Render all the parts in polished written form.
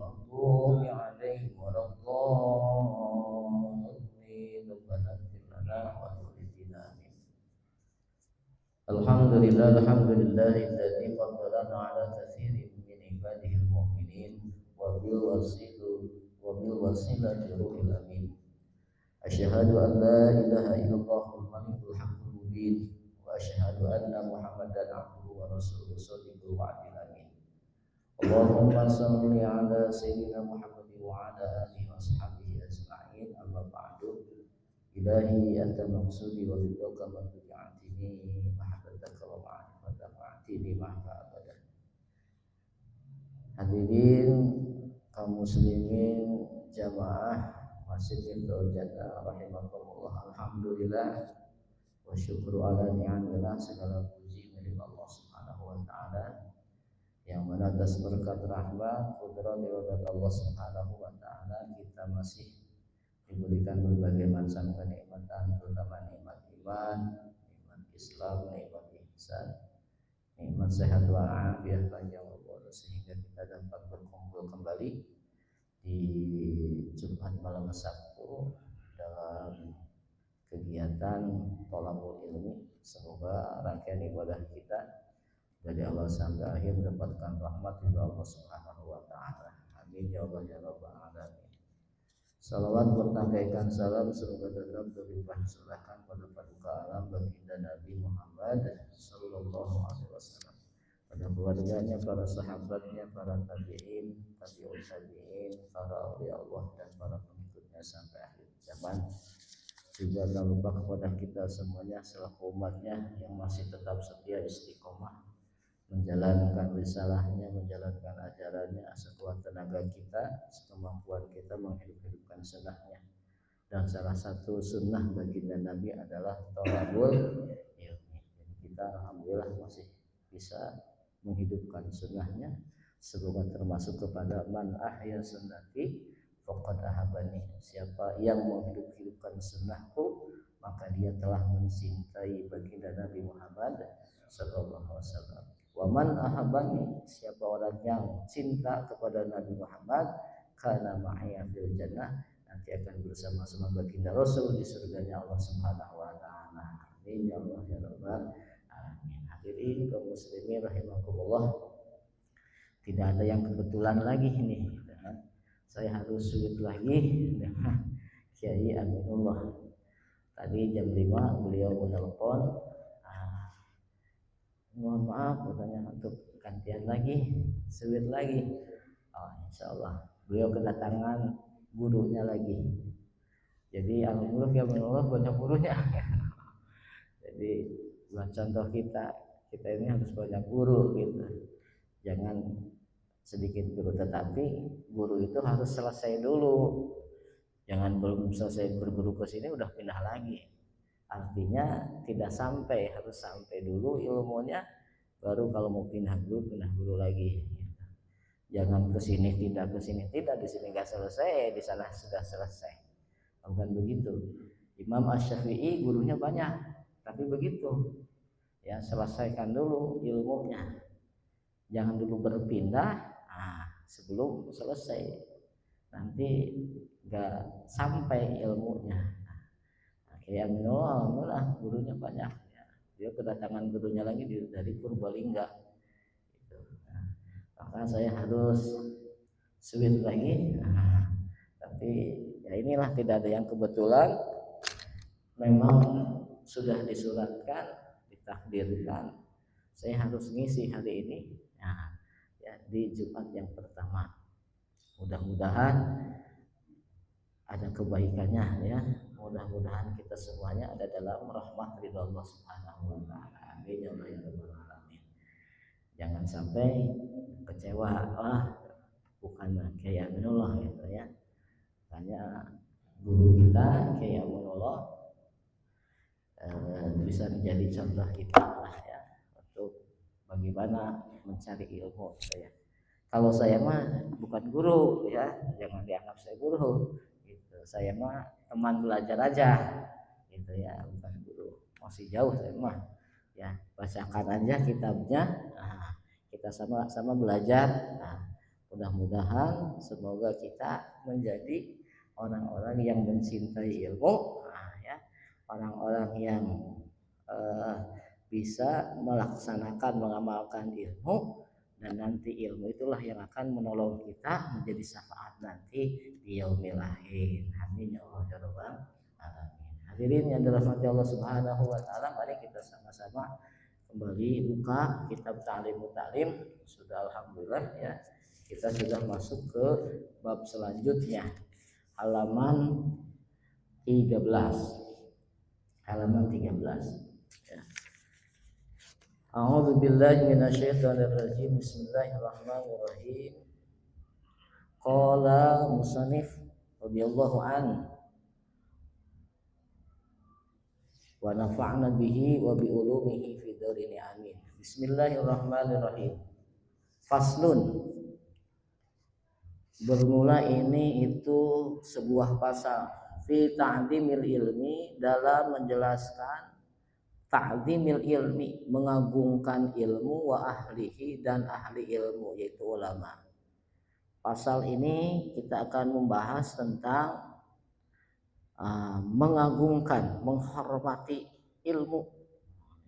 المغضوب عليهم ولا الضالين ربنا اغفر لنا ولوالدينا آمين. الحمد لله الذي فضلنا على كثير من عباده المؤمنين وبالوسيلة روح الأمين. أشهد أن لا إله إلا الله الملك الحق المبين وأشهد أن محمدا عبده ورسوله صادق الوعد الأمين. اللهم صل على سيدنا محمد وعلى آله وأصحابه أجمعين. أما بعد، إلهي أنت مقصودي ورضاك مرجعتني محبتك ومعرفتك وعتني معك أبدا. Hadirin kaum muslimin jamaah Masjid Firdaus Jannah rahimakumullah. Alhamdulillah wa syukru ala ni'amillah, segala puji milik Allah Subhanahu wa taala yang mana atas berkat rahmat qudrat iradat Allah Subhanahu wa taala kita masih diberikan berbagai macam kenikmatan, terutama nikmat iman, nikmat Islam, nikmat ihsan, nikmat sehat walafiat panjang umur, sehingga kita dapat berkumpul kembali di Jumat malam Sabtu dalam kegiatan thalabul ilmi. Semoga rangkaian ibadah kita dari awal sampai akhir mendapatkan rahmat dari Allah Subhanahu wa taala. Amin ya Allah ya rabbal alamin. Salawat bertangkaikan salam semoga tetap berlimpah curahkan pada paduka alam baginda Nabi Muhammad sallallahu alaihi wasallam, pada keluarganya, para sahabatnya, para tabi'in, tabi'ut tabi'in, para awliya Allah dan para pengikutnya sampai akhir zaman. Juga jangan lupa kepada kita semuanya selaku umatnya yang masih tetap setia istiqomah menjalankan risalahnya, menjalankan ajarannya sekuat tenaga kita, sekemampuan kita menghidupkan sunnahnya. Dan salah satu sunnah baginda Nabi adalah thalabul ilmi. Jadi kita alhamdulillah masih bisa menghidupkan sunnahnya. Semoga termasuk kepada man ahya sunnati faqad ahabani. Siapa yang menghidupkan sunnahku, maka dia telah mencintai baginda Nabi Muhammad sallallahu alaihi wasallam. Wa man ahabani, siapa orang yang cinta kepada Nabi Muhammad, kana ma'aya fil jannah, nanti akan bersama-sama baginda Rasul di surganya Allah Subhanahu wa taala. Amin ya Allah ya rabbal alamin. Hadirin kaum muslimin rahimakumullah. Tidak ada yang kebetulan lagi ini. Saya harus sulit lagi dengan Kiai Aminullah. Tadi jam 5 beliau menelpon, mohon maaf katanya untuk gantian lagi, sulit lagi. Insya Allah beliau kedatangan gurunya lagi. Jadi alhamdulillah ya Allah banyak gurunya. Jadi buat contoh kita ini harus banyak guru gitu. Jangan sedikit guru, tetapi guru itu harus selesai dulu. Jangan belum selesai berguru ke sini udah pindah lagi. Artinya tidak sampai, harus sampai dulu ilmunya, baru kalau mau pindah guru lagi. Jangan ke sini tidak, ke sini tidak, di sini nggak selesai, di sana sudah selesai. Bukan begitu. Imam Asy-Syafi'i gurunya banyak, tapi begitu. Ya, selesaikan dulu ilmunya. Jangan dulu berpindah sebelum selesai. Nanti nggak sampai ilmunya. Kayak alhamdulillah gurunya banyak ya. Dia kedatangan gurunya lagi dari Purbalingga gitu. Maka saya harus switch lagi. Tapi ya inilah, tidak ada yang kebetulan, memang sudah disuratkan, ditakdirkan saya harus ngisi hari ini ya, di Jumat yang pertama. Mudah-mudahan ada kebaikannya ya. Mudah-mudahan kita semuanya ada dalam rahmat ridha Allah Subhanahu wa taala. Amin ya rabbal alamin. Jangan sampai kecewa, bukan Kiai Aminullah gitu ya. Hanya guru kita Kiai Aminullah bisa menjadi contoh kita lah ya, untuk bagaimana mencari ilmu gitu ya. Kalau saya mah bukan guru ya, jangan dianggap saya guru. Saya mah teman belajar aja gitu ya, bukan guru, masih jauh saya mah ya, bacakan aja kitabnya, kita sama-sama belajar. Mudah-mudahan semoga kita menjadi orang-orang yang mencintai ilmu, ya, orang-orang yang bisa melaksanakan mengamalkan ilmu, dan nanti ilmu itulah yang akan menolong kita menjadi syafaat nanti di yaumil akhir. Amin ya Allah ya rabbal alamin. Hadirin yang dirahmati Allah Subhanahu wa taala, mari kita sama-sama kembali buka kitab Ta'lim Ta'lim. Sudah alhamdulillah ya, kita sudah masuk ke bab selanjutnya, halaman 13. Halaman 13 ya. A'udzu billahi minasyaitonir rajim. Bismillahirrahmanirrahim. Qala musannif radhiyallahu an wa nafa'na bihi wa bi ulumihi fi darini amin. Bismillahirrahmanirrahim. Faslun. Bermula ini itu sebuah pasal fi ta'dimil ilmi, dalam menjelaskan ta'dimil ilmi, mengagungkan ilmu, wa ahlihi, dan ahli ilmu yaitu ulama. Pasal ini kita akan membahas tentang mengagungkan, menghormati ilmu,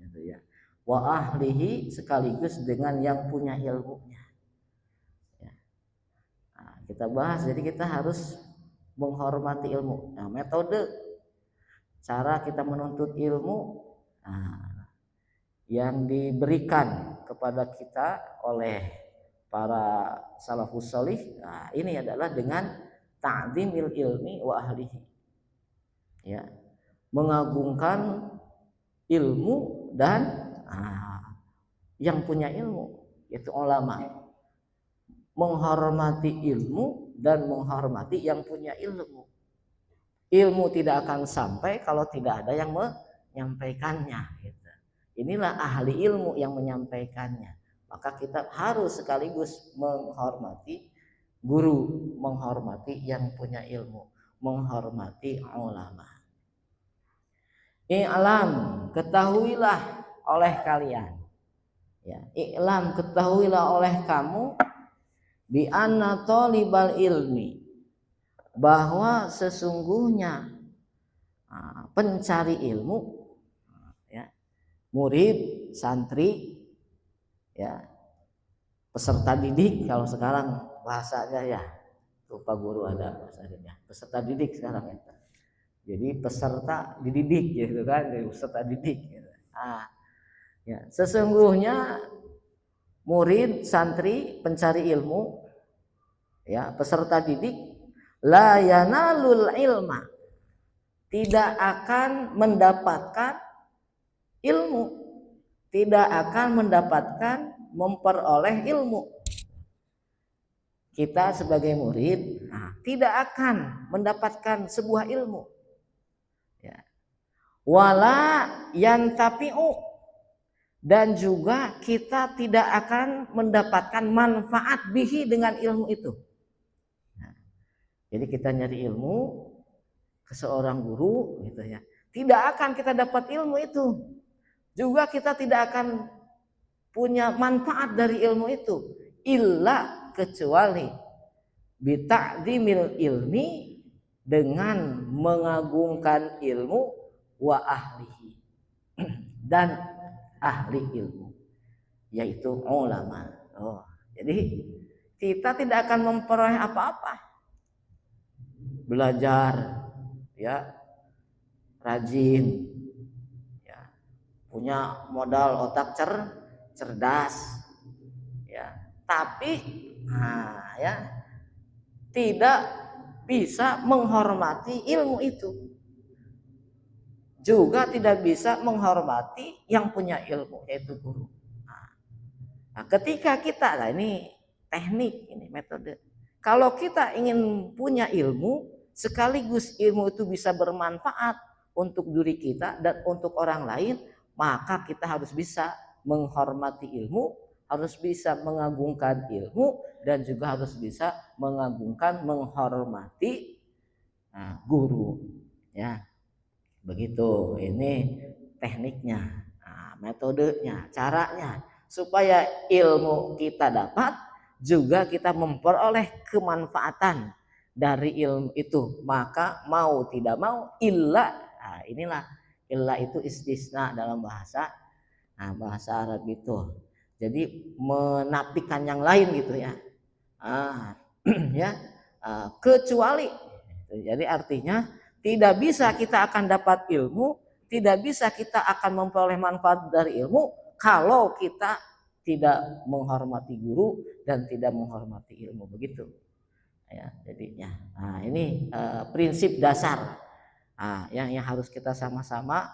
gitu ya. Wa ahlihi, sekaligus dengan yang punya ilmunya. Ya. Nah, kita bahas, jadi kita harus menghormati ilmu. Nah, metode cara kita menuntut ilmu yang diberikan kepada kita oleh para salafus salih, ini adalah dengan ta'dimil ilmi wa ahlihi, ya, mengagungkan ilmu dan yang punya ilmu yaitu ulama, menghormati ilmu dan menghormati yang punya ilmu. Ilmu tidak akan sampai kalau tidak ada yang menyampaikannya, gitu. Inilah ahli ilmu yang menyampaikannya. Maka kita harus sekaligus menghormati guru, menghormati yang punya ilmu, menghormati ulama. I'lam, ketahuilah oleh kalian, ya, i'lam, ketahuilah oleh kamu, bi anna talibal ilmi, bahwa sesungguhnya pencari ilmu, ya, murid, santri, ya, peserta didik kalau sekarang bahasanya, ya, lupa guru ada bahasanya, peserta didik sekarang ya. Jadi peserta dididik gitu kan, peserta didik gitu. Ya, sesungguhnya murid, santri, pencari ilmu, ya, peserta didik, la yanalul ilma, tidak akan mendapatkan ilmu, tidak akan mendapatkan, memperoleh ilmu. Kita sebagai murid tidak akan mendapatkan sebuah ilmu, ya. Wala yantafi'u, dan juga kita tidak akan mendapatkan manfaat bihi, dengan ilmu itu. Jadi kita nyari ilmu ke seorang guru, gitu ya, tidak akan kita dapat ilmu itu. Juga kita tidak akan punya manfaat dari ilmu itu, illa, kecuali bita'dimil ilmi, dengan mengagungkan ilmu, wa ahlihi, dan ahli ilmu yaitu ulama. Jadi kita tidak akan memperoleh apa-apa, belajar, ya, rajin, ya, punya modal otak cerdas, ya, tapi ya, tidak bisa menghormati ilmu itu, juga tidak bisa menghormati yang punya ilmu yaitu guru. Nah, ketika kita, ini teknik, ini metode. Kalau kita ingin punya ilmu, sekaligus ilmu itu bisa bermanfaat untuk diri kita dan untuk orang lain, maka kita harus bisa menghormati ilmu, harus bisa mengagungkan ilmu, dan juga harus bisa mengagungkan, menghormati guru, ya. Begitu, ini tekniknya, metodenya, caranya, supaya ilmu kita dapat juga kita memperoleh kemanfaatan dari ilmu itu, maka mau tidak mau illa, nah inilah illa itu istisna dalam bahasa bahasa Arab itu. Jadi menafikan yang lain gitu ya. Ya, kecuali. Jadi artinya tidak bisa kita akan dapat ilmu, tidak bisa kita akan memperoleh manfaat dari ilmu kalau kita tidak menghormati guru dan tidak menghormati ilmu, begitu ya jadinya. Nah ini prinsip dasar yang harus kita sama-sama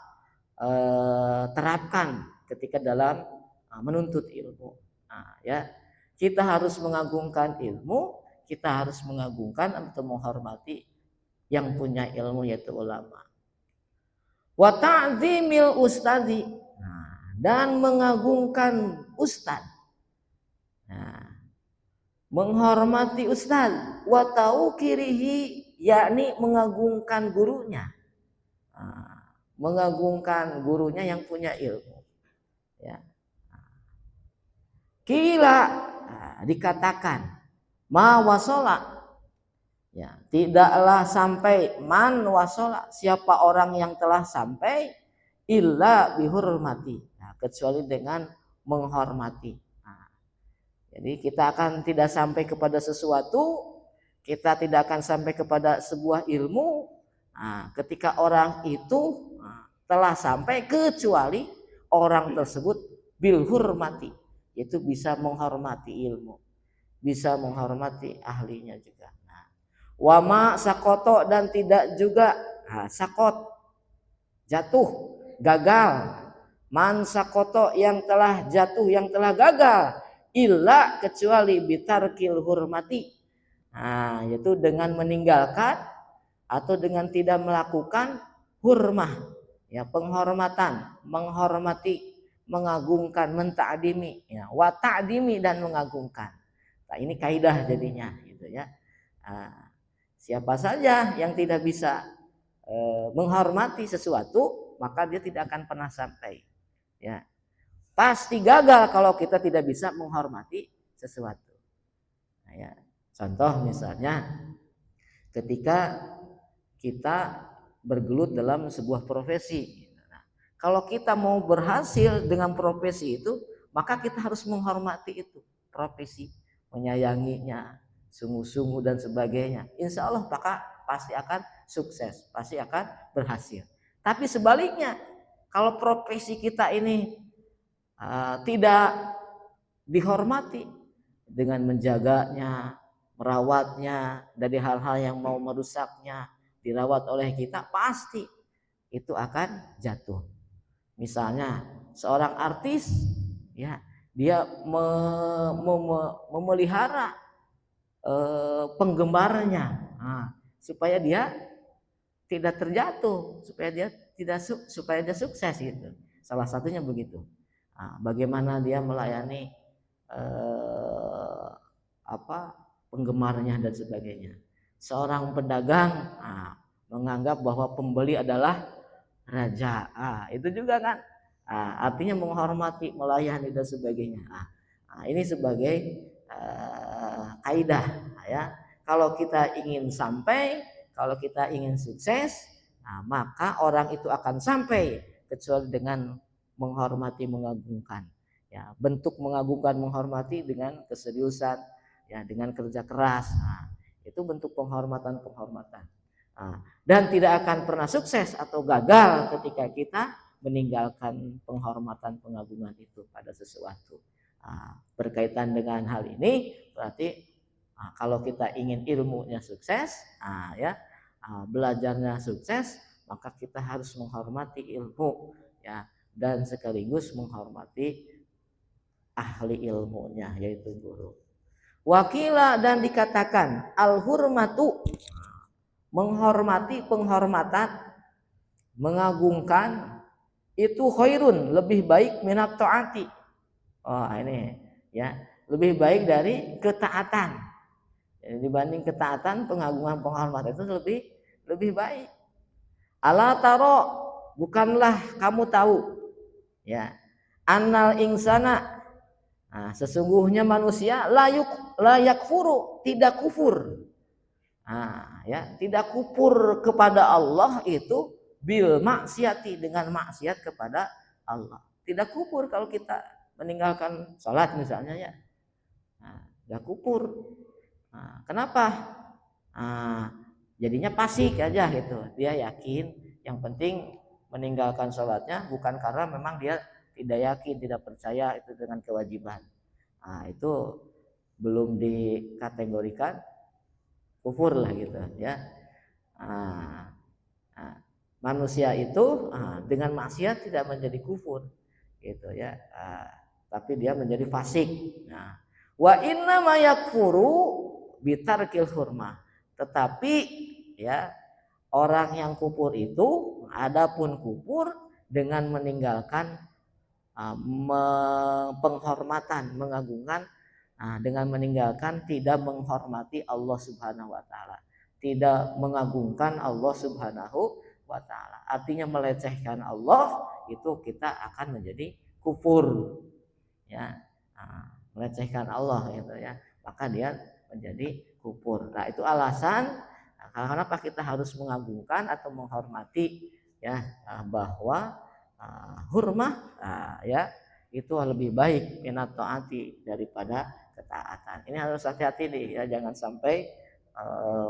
terapkan ketika dalam menuntut ilmu. Ya kita harus mengagungkan ilmu, kita harus mengagungkan atau menghormati yang punya ilmu, yaitu ulama. Wa ta'zimil ustadi, dan mengagungkan ustad. Menghormati ustad. Wa tauqirihi, yakni mengagungkan gurunya. Mengagungkan gurunya yang punya ilmu. Ya. Kila dikatakan ma wasola, ya tidaklah sampai, man wasola siapa orang yang telah sampai, illa bihurmati, kecuali dengan menghormati. Jadi kita akan tidak sampai kepada sesuatu, kita tidak akan sampai kepada sebuah ilmu ketika orang itu telah sampai, kecuali orang tersebut bilhurmati, itu bisa menghormati ilmu, bisa menghormati ahlinya juga. Wama sakoto, dan tidak juga sakot jatuh, gagal, man sakoto yang telah jatuh, yang telah gagal, illa kecuali bitarkil hurmati, yaitu dengan meninggalkan atau dengan tidak melakukan hurmah, ya penghormatan, menghormati, mengagungkan, menta'dimi, ya wa ta'dimi, dan mengagungkan. Nah ini kaidah jadinya gitu ya. Siapa saja yang tidak bisa menghormati sesuatu, maka dia tidak akan pernah sampai, ya pasti gagal kalau kita tidak bisa menghormati sesuatu. Nah, ya contoh misalnya ketika kita bergelut dalam sebuah profesi. Nah, kalau kita mau berhasil dengan profesi itu, maka kita harus menghormati itu profesi, menyayanginya, sungguh-sungguh dan sebagainya. Insya Allah pasti akan sukses, pasti akan berhasil. Tapi sebaliknya, kalau profesi kita ini tidak dihormati dengan menjaganya, merawatnya dari hal-hal yang mau merusaknya, dirawat oleh kita, pasti itu akan jatuh. Misalnya seorang artis, ya dia memelihara penggemarnya, supaya dia tidak terjatuh, supaya dia sukses gitu. Salah satunya begitu. Bagaimana dia melayani penggemarnya dan sebagainya. Seorang pedagang menganggap bahwa pembeli adalah raja, itu juga kan artinya menghormati, melayani dan sebagainya. Ini sebagai kaidah, ya. Kalau kita ingin sampai, kalau kita ingin sukses, maka orang itu akan sampai kecuali dengan menghormati, mengagungkan. Ya, bentuk mengagungkan, menghormati dengan keseriusan, ya dengan kerja keras. Itu bentuk penghormatan. Dan tidak akan pernah sukses atau gagal ketika kita meninggalkan penghormatan, pengagungan itu pada sesuatu. Berkaitan dengan hal ini berarti kalau kita ingin ilmunya sukses, belajarnya sukses, maka kita harus menghormati ilmu, ya, dan sekaligus menghormati ahli ilmunya, yaitu guru. Wakila, dan dikatakan al-hurmatu, menghormati, penghormatan, mengagungkan, itu khairun, lebih baik minat taati. Ini ya, lebih baik dari ketaatan. Jadi dibanding ketaatan, pengagungan, penghormatan itu lebih baik. Ala taro, bukanlah kamu tahu, ya, annal insana, Nah, sesungguhnya manusia layak furu, tidak kufur. Nah, ya, tidak kufur kepada Allah itu bil maksiati, dengan maksiat kepada Allah. Tidak kufur kalau kita meninggalkan sholat misalnya ya. Nah, tidak kufur. Nah, kenapa? Nah, jadinya fasik aja gitu. Dia yakin, yang penting meninggalkan sholatnya bukan karena memang dia tidak yakin, tidak percaya itu dengan kewajiban. Nah, itu belum dikategorikan kufur lah gitu ya. Nah, nah, manusia itu dengan maksiat tidak menjadi kufur gitu ya. Tapi dia menjadi fasik. Nah, wa inna ma yakfuru bitarkil hurmah. Tetapi ya, orang yang kufur itu adapun kufur dengan meninggalkan penghormatan, mengagungkan, dengan meninggalkan tidak menghormati Allah Subhanahu wa taala, tidak mengagungkan Allah Subhanahu wa taala. Artinya melecehkan Allah, itu kita akan menjadi kufur. Ya. Melecehkan Allah gitu ya. Maka dia menjadi kufur. Nah, itu alasan kenapa kita harus mengagungkan atau menghormati ya, bahwa hurmah ya itu lebih baik minat taati daripada ketaatan. Ini harus hati-hati nih ya, jangan sampai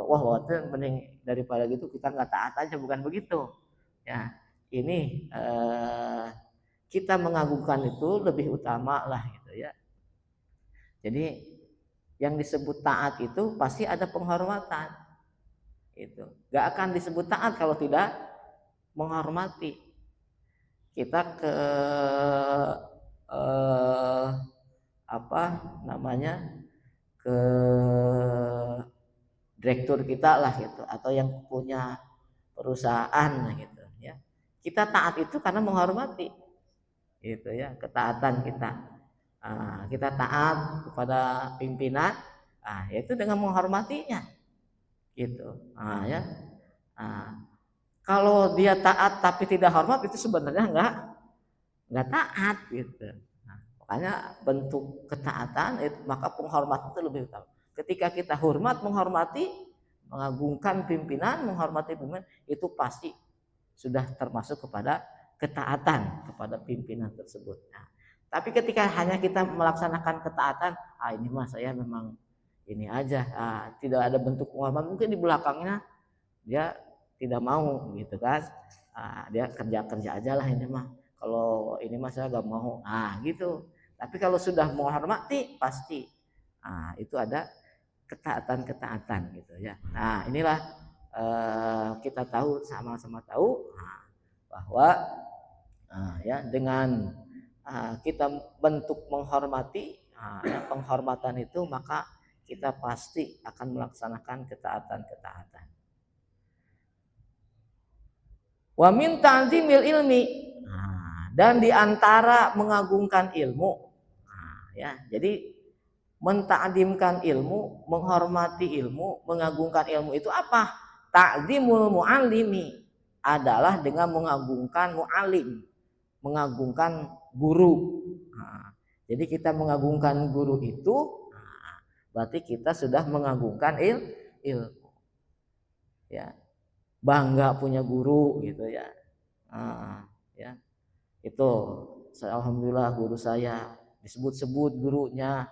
wah itu mending daripada gitu kita nggak taat aja, bukan begitu ya. Ini kita mengagungkan itu lebih utama lah gitu ya. Jadi yang disebut taat itu pasti ada penghormatan, itu nggak akan disebut taat kalau tidak menghormati. Kita ke apa namanya, ke direktur kita lah gitu, atau yang punya perusahaan gitu ya, kita taat itu karena menghormati gitu ya, ketaatan kita. Kita taat kepada pimpinan, yaitu dengan menghormatinya gitu. Ya. Kalau dia taat tapi tidak hormat, itu sebenarnya nggak taat gitu. Makanya bentuk ketaatan itu, maka penghormatan itu lebih utama. Ketika kita hormat, menghormati, mengagungkan pimpinan, menghormati pimpinan, itu pasti sudah termasuk kepada ketaatan kepada pimpinan tersebut. Tapi ketika hanya kita melaksanakan ketaatan, ini mah saya memang ini aja, tidak ada bentuk penghormatan, mungkin di belakangnya dia tidak mau gitu kan, dia kerja aja lah ini mah, kalau ini mah saya gak mau, gitu. Tapi kalau sudah menghormati pasti itu ada ketaatan gitu ya. Inilah kita tahu, sama-sama tahu bahwa ya dengan kita bentuk menghormati, ya, penghormatan itu, maka kita pasti akan melaksanakan ketaatan. Wa min ta'zimil ilmi, dan diantara mengagungkan ilmu, ya, jadi menta'zimkan ilmu, menghormati ilmu, mengagungkan ilmu itu apa? Ta'zimul muallimi, adalah dengan mengagungkan muallim, mengagungkan guru. Jadi kita mengagungkan guru itu berarti kita sudah mengagungkan ilmu. Ya, bangga punya guru gitu ya. Ya. Itu alhamdulillah guru saya, disebut-sebut gurunya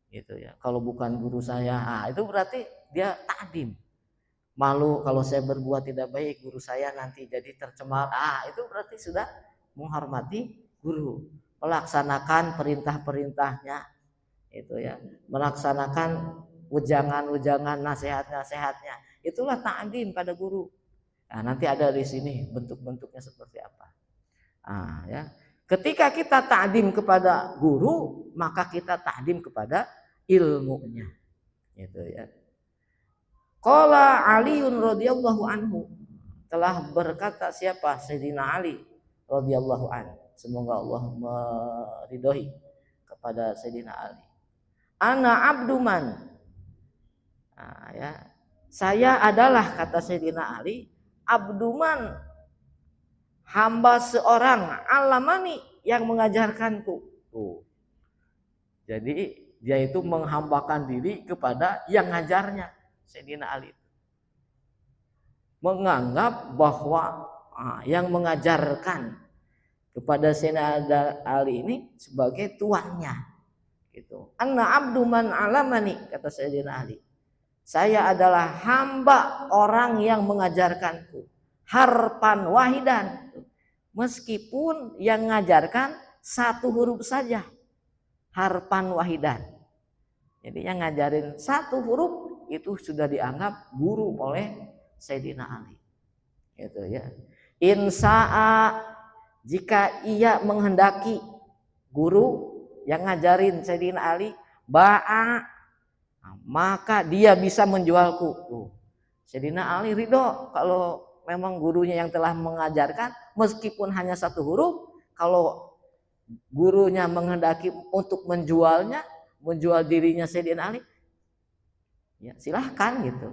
gitu ya. Kalau bukan guru saya, itu berarti dia ta'dim. Malu kalau saya berbuat tidak baik, guru saya nanti jadi tercemar. Itu berarti sudah menghormati guru, melaksanakan perintah-perintahnya itu ya, melaksanakan ujangan-ujangan, nasihat-nasihatnya. Itulah ta'dim pada guru. Nanti ada di sini bentuk-bentuknya seperti apa. Ya. Ketika kita ta'dim kepada guru, maka kita ta'dim kepada ilmunya. Gitu ya. Qala Aliun radhiyallahu anhu, telah berkata siapa? Sayyidina Ali radhiyallahu anhu. Semoga Allah meridhoi kepada Sayyidina Ali. Ana abduman. Ya. Saya adalah, kata Sayyidina Ali, abduman, hamba seorang, alamani, yang mengajarkanku. Tuh. Jadi dia itu menghambakan diri kepada yang ngajarnya, Sayyidina Ali. Menganggap bahwa yang mengajarkan kepada Sayyidina Ali ini sebagai tuannya. Gitu. Anna abdu man alamani, kata Sayyidina Ali. Saya adalah hamba orang yang mengajarkanku. Harpan wahidan. Meskipun yang mengajarkan satu huruf saja. Harpan wahidan. Jadi yang ngajarin satu huruf itu sudah dianggap guru oleh Sayyidina Ali. Gitu ya. Insa'a, jika ia menghendaki, guru yang ngajarin Sayyidina Ali, ba'a, maka dia bisa menjualku. Tuh. Sayyidina Ali ridho kalau memang gurunya yang telah mengajarkan meskipun hanya satu huruf, kalau gurunya menghendaki untuk menjualnya, menjual dirinya Sayyidina Ali, ya silahkan gitu.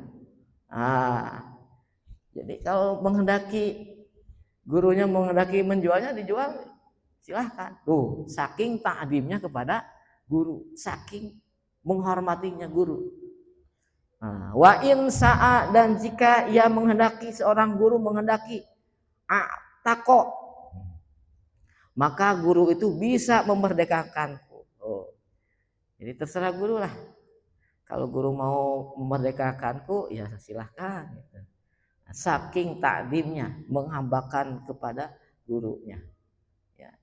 Jadi kalau menghendaki, gurunya menghendaki menjualnya, dijual, silahkan. Tuh, saking ta'dimnya kepada guru, saking menghormatinya guru. Wa in sa'a, dan jika ia menghendaki, seorang guru menghendaki, a'taqo, maka guru itu bisa memerdekakanku. Jadi terserah guru lah. Kalau guru mau memerdekakanku, ya silahkan. Saking takdimnya, menghambakan kepada gurunya. Ya.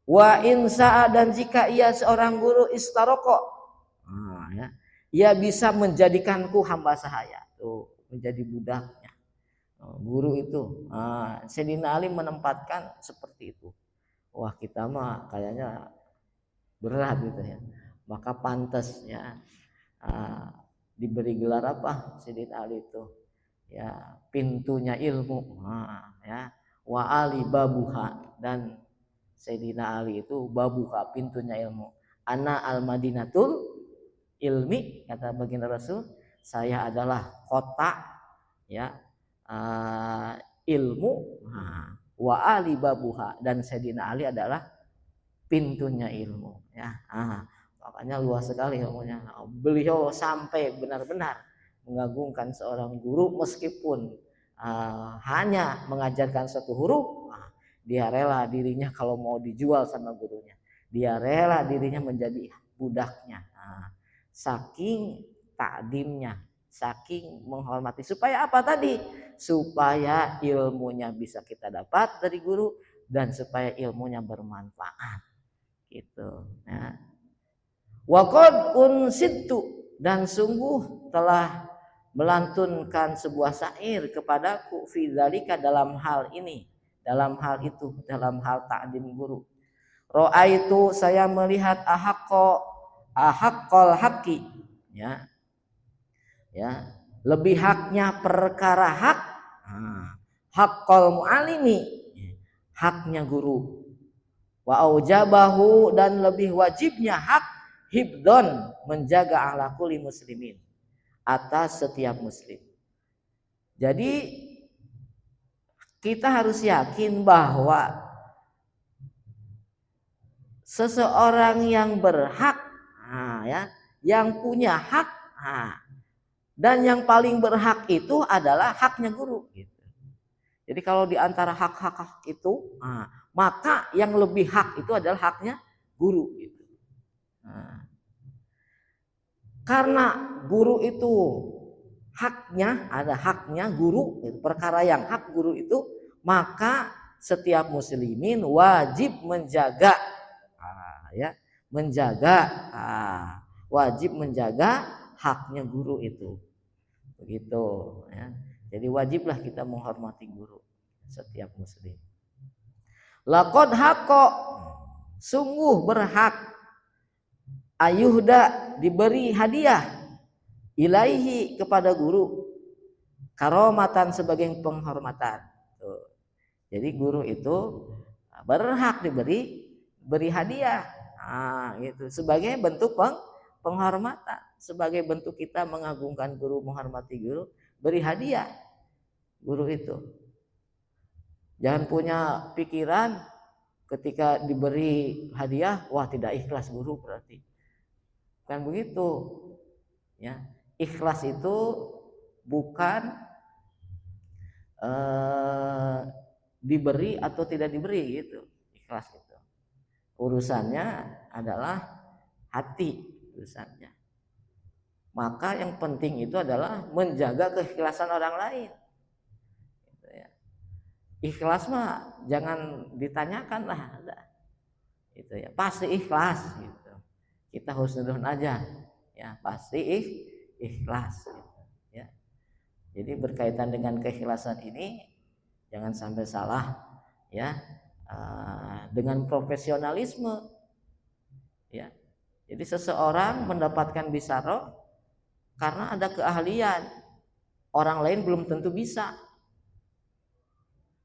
Wa insa'a, dan jika ia seorang guru istaroko, ya, ia bisa menjadikanku hamba sahaya. Tuh, menjadi budaknya. Guru itu, Sayyidina Ali menempatkan seperti itu. Wah, kita mah kayaknya berat gitu ya. Maka pantas ya diberi gelar apa Sayyidina Ali itu? Ya, pintunya ilmu. Ya, wa ali babuha, dan Sayyidina Ali itu babuha, pintunya ilmu. Ana al madinatul ilmi, kata baginda Rasul, saya adalah kota ya ilmu. Wa ali babuha, dan Sayyidina Ali adalah pintunya ilmu ya. Makanya luas sekali ilmunya. Beliau sampai benar-benar mengagungkan seorang guru meskipun hanya mengajarkan satu huruf, dia rela dirinya kalau mau dijual sama gurunya. Dia rela dirinya menjadi budaknya. Saking takdimnya, saking menghormati. Supaya apa tadi? Supaya ilmunya bisa kita dapat dari guru dan supaya ilmunya bermanfaat. Gitu. Ya. Wa qad unsitu, dan sungguh telah melantunkan sebuah syair kepadaku fi dzalika, dalam hal ini, dalam hal itu, dalam hal takdim guru. Ra'aitu, saya melihat ahaqqal haqqi, ya. Ya, lebih haknya perkara hak, haqqal muallimi, haknya guru. Wa aujabahu, dan lebih wajibnya hak hibdon, menjaga ala kulli muslimin, atas setiap muslim. Jadi kita harus yakin bahwa seseorang yang berhak, ya, yang punya hak, dan yang paling berhak itu adalah haknya guru. Gitu. Jadi kalau di antara hak-hak itu, maka yang lebih hak itu adalah haknya guru. Gitu. Karena guru itu haknya, ada haknya guru, perkara yang hak guru itu, maka setiap muslimin wajib menjaga, ya, menjaga, wajib menjaga haknya guru itu, begitu. Ya. Jadi wajiblah kita menghormati guru, setiap muslim. Laqad haqqo, sungguh berhak, ayuhda, diberi hadiah, ilaihi, kepada guru, karomatan, sebagai penghormatan. Tuh. Jadi guru itu berhak beri hadiah, gitu, sebagai bentuk penghormatan, sebagai bentuk kita mengagungkan guru, menghormati guru, beri hadiah guru itu. Jangan punya pikiran ketika diberi hadiah, wah tidak ikhlas guru berarti. Kan begitu. Ya, ikhlas itu bukan diberi atau tidak diberi gitu. Ikhlas itu. Urusannya adalah hati urusannya. Maka yang penting itu adalah menjaga keikhlasan orang lain. Gitu ya. Ikhlas mah jangan ditanyakan lah, gitu ya. Pasti ikhlas gitu. Kita husnudon aja, ya pasti ikhlas. Gitu, ya. Jadi berkaitan dengan keikhlasan ini jangan sampai salah, ya, dengan profesionalisme, ya. Jadi seseorang mendapatkan bisaroh karena ada keahlian, orang lain belum tentu bisa,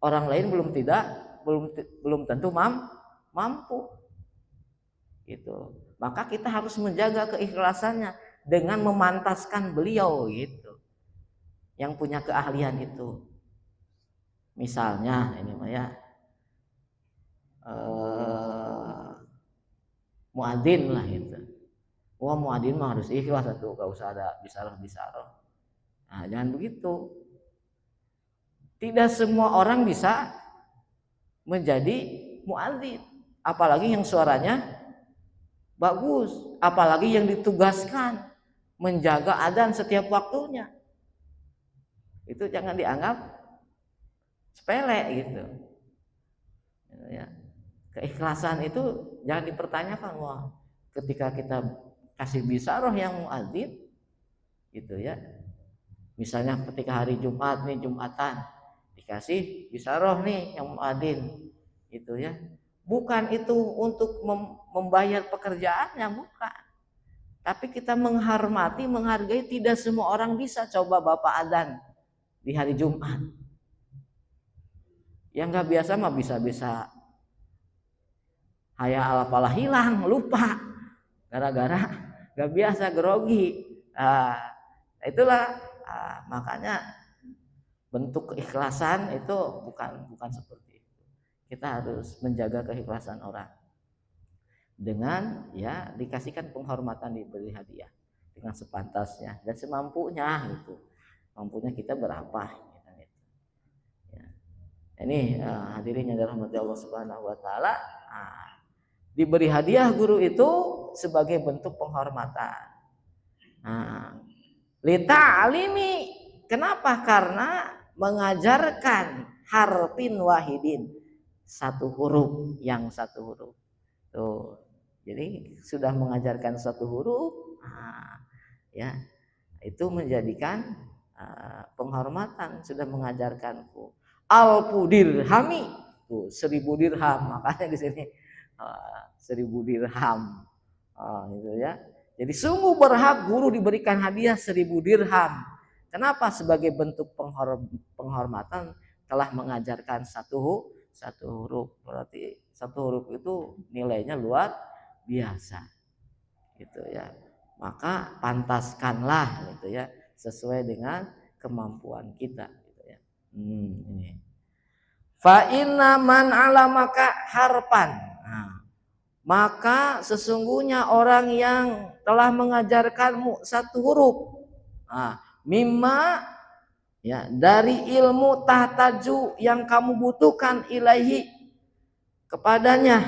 orang lain belum tentu mampu, gitu. Maka kita harus menjaga keikhlasannya dengan memantaskan beliau, gitu, yang punya keahlian itu. Misalnya ini mah ya, muadzin lah gitu. Wah, muadzin mah harus ikhlas tuh, gak usah ada bisaroh. Nah, jangan begitu. Tidak semua orang bisa menjadi muadzin, apalagi yang suaranya bagus, apalagi yang ditugaskan menjaga adzan setiap waktunya. Itu jangan dianggap sepele gitu. Ya. Keikhlasan itu jangan dipertanyakan. Wah, ketika kita kasih bisaroh yang muadzin, gitu ya. Misalnya ketika hari Jumat nih, Jumatan, dikasih bisaroh nih yang muadzin, gitu ya. Bukan itu untuk membayar pekerjaannya, bukan. Tapi kita menghormati, menghargai. Tidak semua orang bisa. Coba Bapak adzan di hari Jumat, yang nggak biasa mah bisa-bisa haya alapalah hilang, lupa, gara-gara nggak biasa, grogi. Itulah makanya bentuk keikhlasan itu bukan seperti itu. Kita harus menjaga keikhlasan orang dengan ya dikasihkan penghormatan, diberi hadiah dengan sepantasnya dan semampunya gitu. Mampunya kita berapa gitu. Ya. Ini hadirin yang dirahmati Allah Subhanahu wa taala, diberi hadiah guru itu sebagai bentuk penghormatan. Lita alimi, kenapa? Karena mengajarkan harfin wahidin, satu huruf, yang satu huruf. Tuh, jadi sudah mengajarkan satu huruf, ya itu menjadikan penghormatan. Sudah mengajarkanku alfu dirhami, tuh 1000 dirham, makanya di sini 1000 dirham, gitu ya. Jadi sungguh berhak guru diberikan hadiah 1000 dirham. Kenapa? Sebagai bentuk penghormatan telah mengajarkan satu huruf. Berarti satu huruf itu nilainya luar biasa, gitu ya. Maka pantaskanlah, gitu ya, sesuai dengan kemampuan kita, gitu ya. Ini. Fa inna man alamaka harpan. Maka sesungguhnya orang yang telah mengajarkanmu satu huruf, mimma, ya, dari ilmu tahtaju yang kamu butuhkan, ilaihi, kepadanya,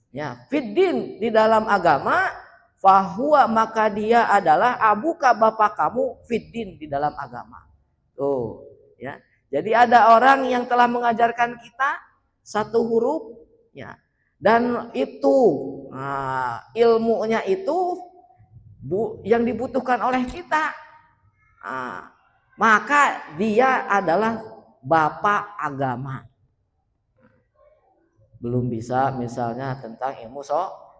ya, fiddin, di dalam agama, fahuwa, maka dia adalah abuka, bapak kamu, fiddin, di dalam agama. Tuh, ya. Jadi ada orang yang telah mengajarkan kita satu huruf, ya, dan itu ilmunya itu yang dibutuhkan oleh kita, maka dia adalah bapak agama. Belum bisa misalnya tentang ilmu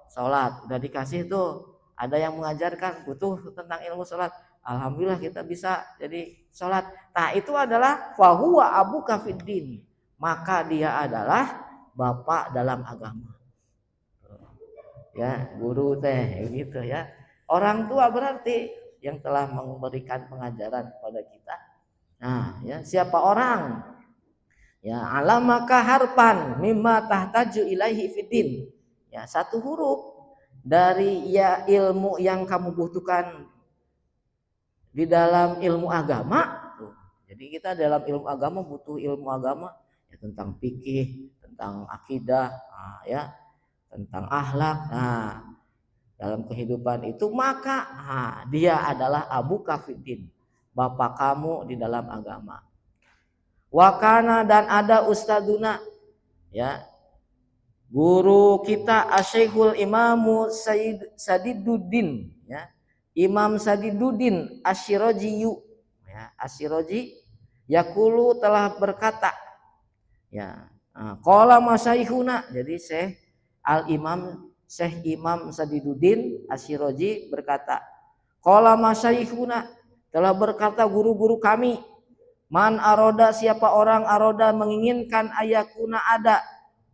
sholat, udah dikasih tuh, ada yang mengajarkan butuh tentang ilmu sholat, alhamdulillah kita bisa jadi sholat. Nah itu adalah fahuwa abuka fiddin, maka dia adalah bapak dalam agama. Ya, guru teh gitu ya. Orang tua berarti yang telah memberikan pengajaran kepada kita. Nah, ya, siapa orang Ya, alamaka harpan mimma tahtaju ilaihi fiddin. Ya, satu huruf dari ya ilmu yang kamu butuhkan di dalam ilmu agama. Jadi kita dalam ilmu agama butuh ilmu agama ya, tentang fikih, tentang akidah, ya, tentang akhlak. Nah, dalam kehidupan itu maka dia adalah abu kafidin, bapak kamu di dalam agama. Wakana dan ada ustaduna, ya, guru kita Asy-Syekhul Imamu Sadiduddin, ya, Imam Sadiduddin Asy-Syirazi, ya, Asy-Syirazi yaqulu telah berkata, ya, qala masyaihuna, jadi Syekh Imam Sadiduddin Asy-Syirazi berkata, qala masyaihuna, telah berkata guru-guru kami, man aroda, siapa orang aroda menginginkan ayakuna ada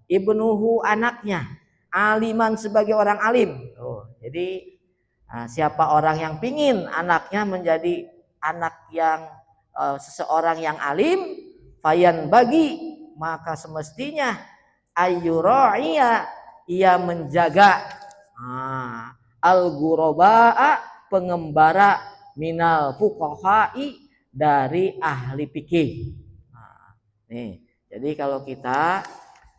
ibnuhu anaknya aliman sebagai orang alim. Jadi siapa orang yang pingin anaknya menjadi anak yang seseorang yang alim, fayan bagi, maka semestinya ayyura'iya, ia menjaga al-ghurabaa, pengembara, minal fuqaha'i, dari ahli fikih. Nih, jadi kalau kita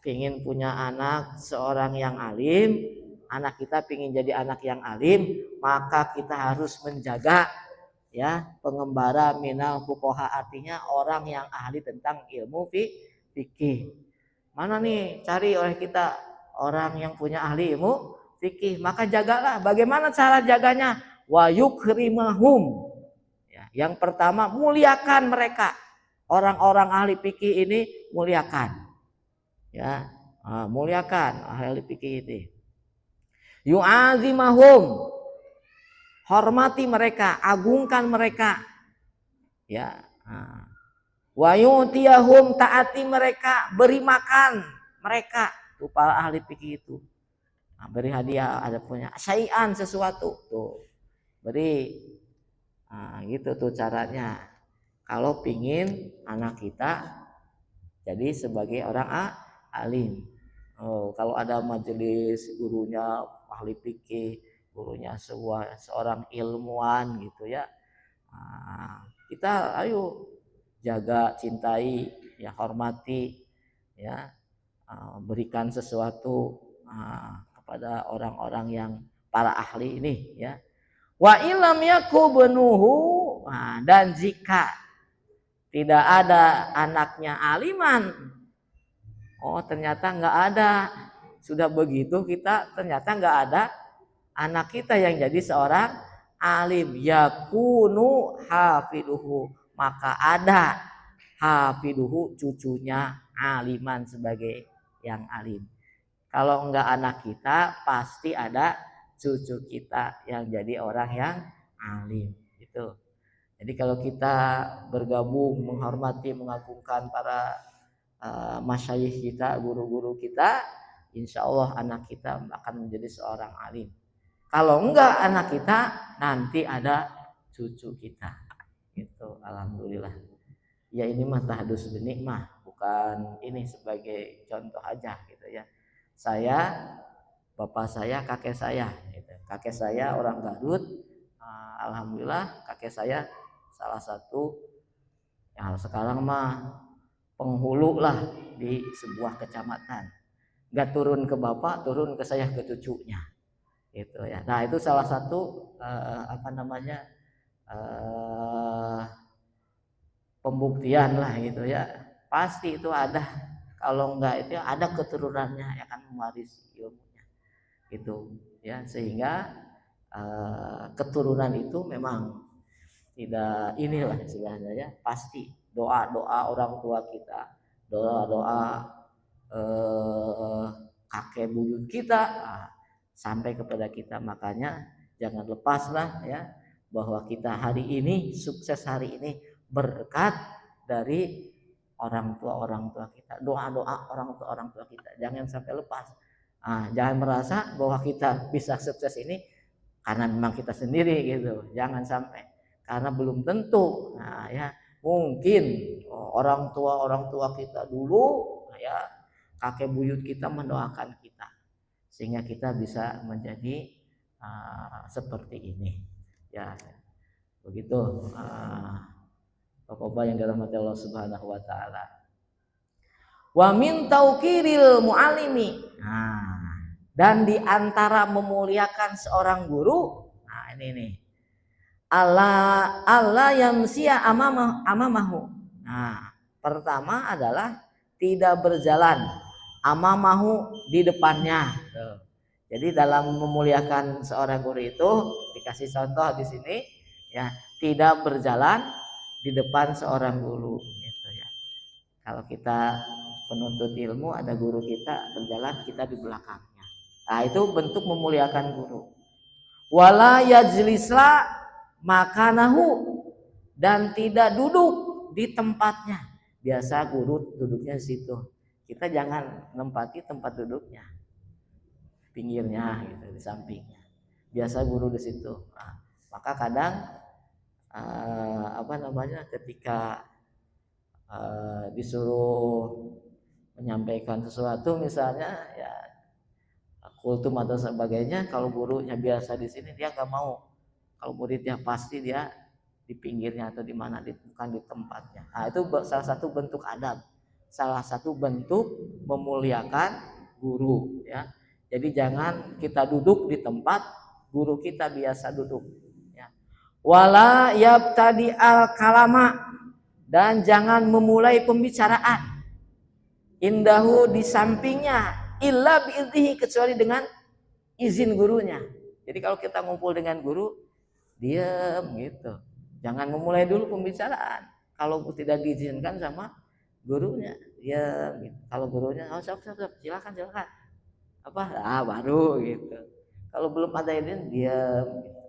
ingin punya anak seorang yang alim, anak kita ingin jadi anak yang alim, maka kita harus menjaga, ya, pengembara minal fuqaha, artinya orang yang ahli tentang ilmu fikih. Mana nih cari oleh kita orang yang punya ahli ilmu fikih, maka jagalah. Bagaimana cara jaganya? Wa yukrimahum. Ya, yang pertama muliakan mereka. Orang-orang ahli fikih ini muliakan. Ya, muliakan ahli fikih ini. Yu'azimahum, hormati mereka, agungkan mereka. Ya, wa yu'tiyahum, taati mereka, beri makan mereka. Tuh para ahli fikih itu. Beri hadiah, ada punya syai'an, sesuatu, tuh beri. Gitu tuh caranya. Kalau pingin anak kita jadi sebagai orang alim. Kalau ada majelis gurunya ahli fikih, gurunya seorang ilmuwan gitu ya, kita ayo jaga, cintai, ya, hormati, ya, berikan sesuatu kepada orang-orang yang para ahli ini, ya. Wa ilam yakubenuhu, dan jika tidak ada anaknya aliman, ternyata nggak ada, sudah begitu kita ternyata nggak ada anak kita yang jadi seorang alim, yakunu hafiduhu, maka ada hafiduhu, cucunya aliman sebagai yang alim. Kalau enggak anak kita, pasti ada cucu kita yang jadi orang yang alim, gitu. Jadi kalau kita bergabung, menghormati, mengagungkan para masyayikh kita, guru-guru kita, insya Allah anak kita akan menjadi seorang alim. Kalau enggak anak kita, nanti ada cucu kita. Gitu, alhamdulillah. Ya, ini mah tahdus binikmah, bukan ini sebagai contoh aja gitu ya. Saya, bapak saya, kakek saya, gitu. Kakek saya orang Garut, alhamdulillah kakek saya salah satu yang sekarang mah penghulu lah di sebuah kecamatan. Gak turun ke bapak, turun ke saya, ke cucunya, gitu ya. Nah, itu salah satu pembuktian lah gitu ya. Pasti itu ada, kalau enggak itu ada keturunannya yang akan mewarisi ilmunya, gitu ya. Sehingga keturunan itu memang tidak inilah istilahnya ya, pasti doa-doa orang tua kita, doa-doa kakek buyut kita sampai kepada kita. Makanya jangan lepaslah ya, bahwa kita hari ini sukses, hari ini berkat dari orang tua kita, doa-doa orang tua kita. Jangan sampai lepas. Jangan merasa bahwa kita bisa sukses ini karena memang kita sendiri gitu. Jangan sampai, karena belum tentu. Ya, Mungkin orang tua kita dulu ya, kakek buyut kita mendoakan kita sehingga kita bisa menjadi seperti ini. Ya, begitu. Bapak-bapak yang dirahmati Allah Subhanahu wa taala. Wa min tauqiril muallimi. Dan di antara memuliakan seorang guru, nah ini nih. Allah yamsiya amamahu. Nah, pertama adalah tidak berjalan amamahu di depannya. Jadi dalam memuliakan seorang guru itu dikasih contoh di sini ya, tidak berjalan di depan seorang guru gitu ya. Kalau kita penuntut ilmu ada guru kita berjalan, kita di belakangnya. Nah, itu bentuk memuliakan guru. Wala yajlisla makanahu, dan tidak duduk di tempatnya. Biasa guru duduknya di situ. Kita jangan nempati tempat duduknya. Pinggirnya gitu, di sampingnya. Biasa guru di situ. Nah, maka kadang ketika disuruh menyampaikan sesuatu misalnya ya kultum atau sebagainya, kalau gurunya biasa di sini dia nggak mau, kalau muridnya pasti dia di pinggirnya atau di mana, bukan di tempatnya. Nah, itu salah satu bentuk adab, salah satu bentuk memuliakan guru ya. Jadi jangan kita duduk di tempat guru kita biasa duduk ya. Wala yabtadi al kalama, dan jangan memulai pembicaraan indahu di sampingnya illa biidnihi, kecuali dengan izin gurunya. Jadi kalau kita ngumpul dengan guru, diam gitu, jangan memulai dulu pembicaraan kalau tidak diizinkan sama gurunya. Diam gitu. Kalau gurunya sok silakan baru gitu. Kalau belum ada izin, diam gitu.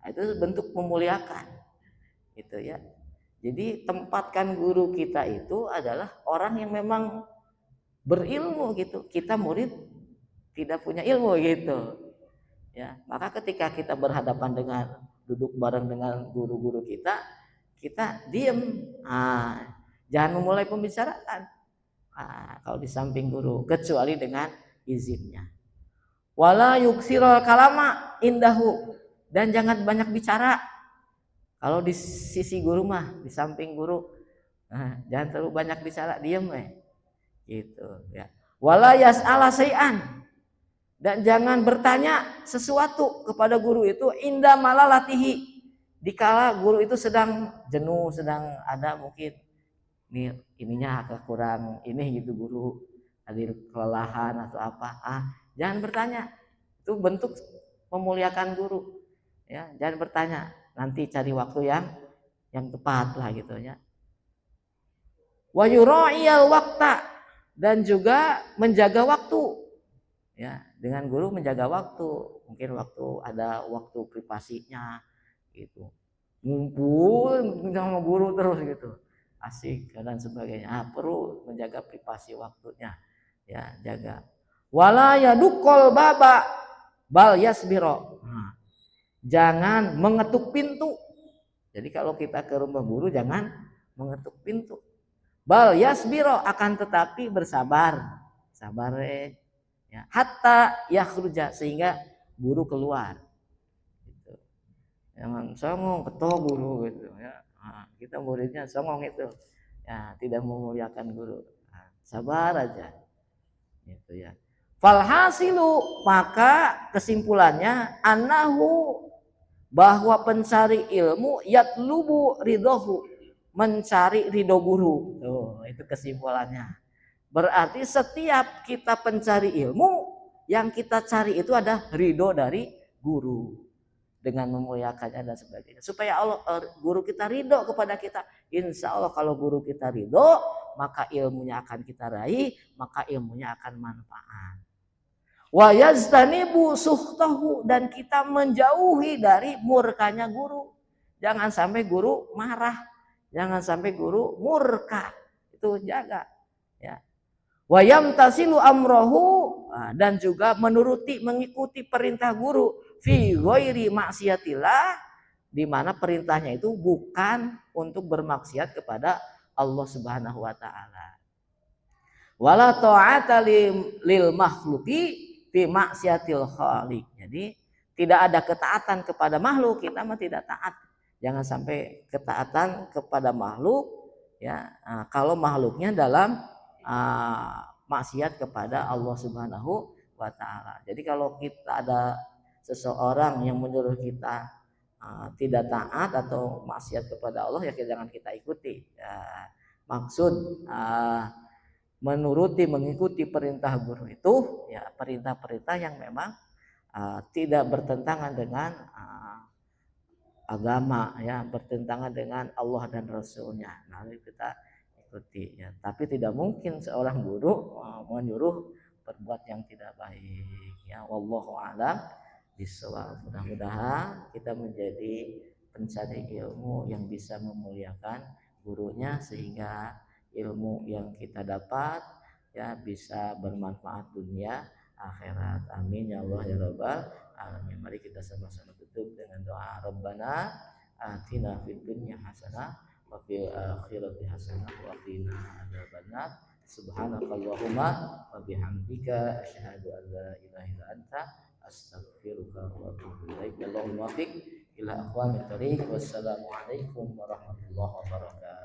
Nah, itu bentuk memuliakan gitu ya. Jadi tempatkan guru kita itu adalah orang yang memang berilmu gitu. Kita murid tidak punya ilmu gitu ya. Maka ketika kita berhadapan dengan duduk bareng dengan guru-guru kita diem, jangan memulai pembicaraan kalau di samping guru, kecuali dengan izinnya. Wala yuksirul kalama indahu, dan jangan banyak bicara kalau di sisi guru mah, di samping guru. Jangan terlalu banyak bicara, diem gitu ya. Wala yas'ala syai'an, dan jangan bertanya sesuatu kepada guru itu inda malalatihi, dikala guru itu sedang jenuh, sedang ada mungkin ininya agak kurang ini gitu, guru ada kelelahan atau apa, jangan bertanya. Itu bentuk memuliakan guru ya. Jangan bertanya, nanti cari waktu yang tepat lah gitu ya. Wa yura'iyal waqta, dan juga menjaga waktu ya. Dengan guru menjaga waktu, mungkin waktu ada waktu privasinya gitu, ngumpul sama guru terus gitu, asik dan sebagainya. Perlu menjaga privasi waktunya ya, jaga. Wala yadukol baba bal yasbiro, jangan mengetuk pintu. Jadi kalau kita ke rumah guru jangan mengetuk pintu. Bal yasbiro, akan tetapi bersabar, sabar ya, hatta yakhruja, sehingga guru keluar gitu. Jangan songong ketua guru gitu ya. Kita muridnya songong itu ya, tidak memuliakan guru. Sabar aja gitu ya. Falhasilu, maka kesimpulannya anahu, bahwa pencari ilmu yatlubu ridhohu, mencari ridho guru. Itu kesimpulannya. Berarti setiap kita pencari ilmu, yang kita cari itu ada ridho dari guru, dengan memuliakannya dan sebagainya, supaya guru kita ridho kepada kita. Insya Allah kalau guru kita ridho, maka ilmunya akan kita raih, maka ilmunya akan manfaat. Wa yaztanibu suhtahu, dan kita menjauhi dari murkanya guru. Jangan sampai guru marah, jangan sampai guru murka, itu jaga ya. Wa yamtasilu amrohu, dan juga mengikuti perintah guru fi ghairi maksiatillah, di mana perintahnya itu bukan untuk bermaksiat kepada Allah Subhanahu wa taala. Wala ta'ata lil makhluqi fi maksiatil khaliq. Jadi tidak ada ketaatan kepada makhluk, kita mah tidak taat. Jangan sampai ketaatan kepada makhluk ya, kalau makhluknya dalam maksiat kepada Allah Subhanahu wa taala. Jadi kalau kita ada seseorang yang menyuruh kita tidak taat atau maksiat kepada Allah, ya jangan kita ikuti. Ya, maksud mengikuti perintah guru itu ya perintah-perintah yang memang tidak bertentangan dengan agama, ya bertentangan dengan Allah dan Rasulnya. Nah kita ikuti ya. Tapi tidak mungkin seorang guru menyuruh berbuat yang tidak baik ya. Wallahu a'lam bishawab. Mudah-mudahan kita menjadi pencari ilmu yang bisa memuliakan gurunya, sehingga ilmu yang kita dapat ya bisa bermanfaat dunia akhirat. Amin ya Allah ya Rabbal alamin. Mari kita sama-sama tutup dengan doa. Rabbana atina fid dunya hasanah wa fil akhirati hasanah wa qina adzabannar. Subhanakallahumma wa bihamdika asyhadu an la ilaha illa anta astaghfiruka wa atubu ilaik. Allahumma fiq ila aqwamit thariq. Wassalamu alaikum warahmatullahi wabarakatuh.